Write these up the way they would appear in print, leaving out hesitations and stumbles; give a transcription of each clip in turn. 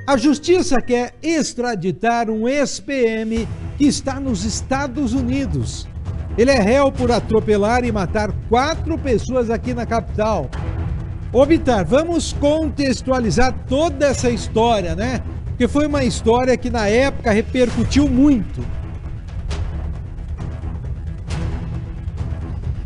A justiça quer extraditar um ex-PM que está nos Estados Unidos. Ele é réu por atropelar e matar 4 pessoas aqui na capital. Ô Bitar, vamos contextualizar toda essa história, né? Porque foi uma história que na época repercutiu muito.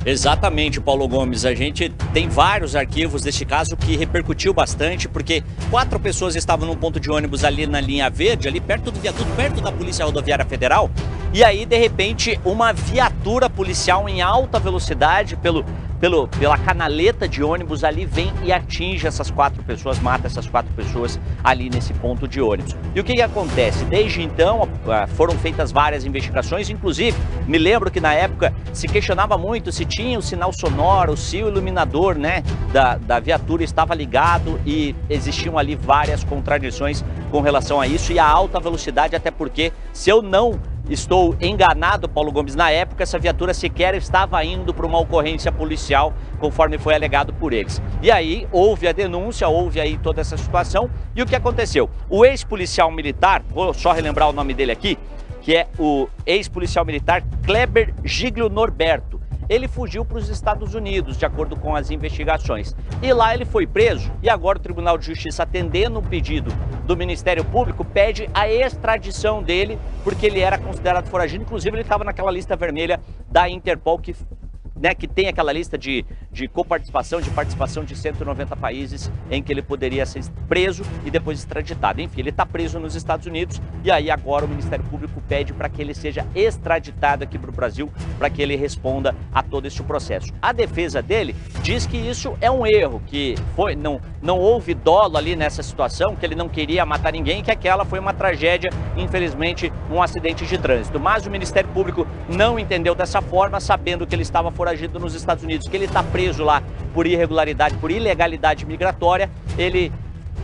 Exatamente, Paulo Gomes. A gente tem vários arquivos deste caso que repercutiu bastante, porque 4 pessoas estavam num ponto de ônibus ali na linha verde, ali perto do viaduto, perto da Polícia Rodoviária Federal, e aí, de repente, uma viatura policial em alta velocidade pela canaleta de ônibus ali vem e atinge essas 4 pessoas, mata essas 4 pessoas ali nesse ponto de ônibus. E o que acontece? Desde então foram feitas várias investigações, inclusive me lembro que na época se questionava muito se tinha o sinal sonoro, se o iluminador, né, da viatura estava ligado, e existiam ali várias contradições com relação a isso e a alta velocidade, até porque, se eu não estou enganado, Paulo Gomes, na época essa viatura sequer estava indo para uma ocorrência policial, conforme foi alegado por eles. E aí houve a denúncia, houve aí toda essa situação, e o que aconteceu? O ex-policial militar, vou só relembrar o nome dele aqui, que é o ex-policial militar Kleber Giglio Norberto. Ele fugiu para os Estados Unidos, de acordo com as investigações. E lá ele foi preso, e agora o Tribunal de Justiça, atendendo um pedido do Ministério Público, pede a extradição dele, porque ele era considerado foragido. Inclusive, ele estava naquela lista vermelha da Interpol, que tem aquela lista de coparticipação, de participação de 190 países em que ele poderia ser preso e depois extraditado. Enfim, ele está preso nos Estados Unidos, e aí agora o Ministério Público pede para que ele seja extraditado aqui para o Brasil, para que ele responda a todo esse processo. A defesa dele diz que isso é um erro, que não houve dolo ali nessa situação, que ele não queria matar ninguém, que aquela foi uma tragédia, infelizmente, um acidente de trânsito. Mas o Ministério Público não entendeu dessa forma, sabendo que ele estava foragido nos Estados Unidos, que ele está preso lá por irregularidade, por ilegalidade migratória. Ele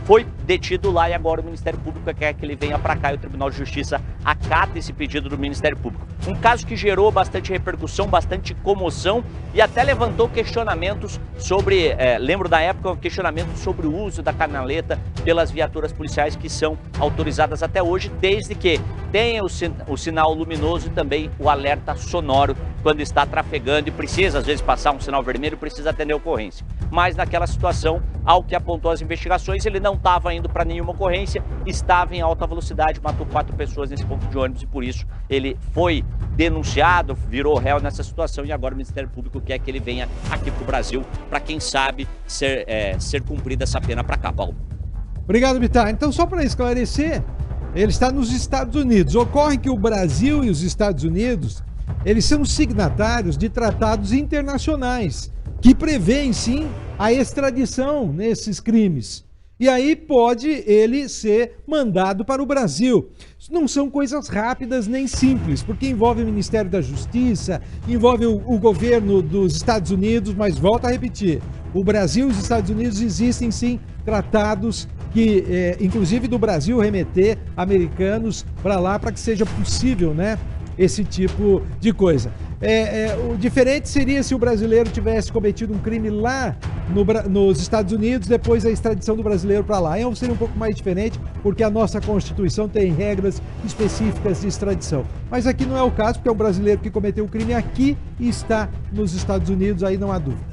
foi detido lá e agora o Ministério Público quer que ele venha para cá, e o Tribunal de Justiça acata esse pedido do Ministério Público. Um caso que gerou bastante repercussão, bastante comoção, e até levantou questionamentos sobre, lembro da época, questionamentos sobre o uso da canaleta pelas viaturas policiais que são autorizadas até hoje, desde que tenha o sinal luminoso e também o alerta sonoro quando está trafegando e precisa às vezes passar um sinal vermelho, precisa atender a ocorrência. Mas naquela situação, ao que apontou as investigações, ele não estava indo para nenhuma ocorrência, estava em alta velocidade, matou 4 pessoas nesse ponto de ônibus, e por isso ele foi denunciado, virou réu nessa situação, e agora o Ministério Público quer que ele venha aqui para o Brasil, para quem sabe ser cumprida essa pena para cá, Paulo. Obrigado, Bitar. Então, só para esclarecer, ele está nos Estados Unidos. Ocorre que o Brasil e os Estados Unidos, eles são signatários de tratados internacionais que prevêem, sim, a extradição nesses crimes. E aí pode ele ser mandado para o Brasil. Isso não são coisas rápidas nem simples, porque envolve o Ministério da Justiça, envolve o governo dos Estados Unidos, mas volto a repetir, o Brasil e os Estados Unidos existem sim tratados que, inclusive do Brasil, remeter americanos para lá para que seja possível, né, esse tipo de coisa. O diferente seria se o brasileiro tivesse cometido um crime lá nos Estados Unidos, depois a extradição do brasileiro para lá. Seria um pouco mais diferente, porque a nossa Constituição tem regras específicas de extradição. Mas aqui não é o caso, porque é um brasileiro que cometeu um crime aqui e está nos Estados Unidos, aí não há dúvida.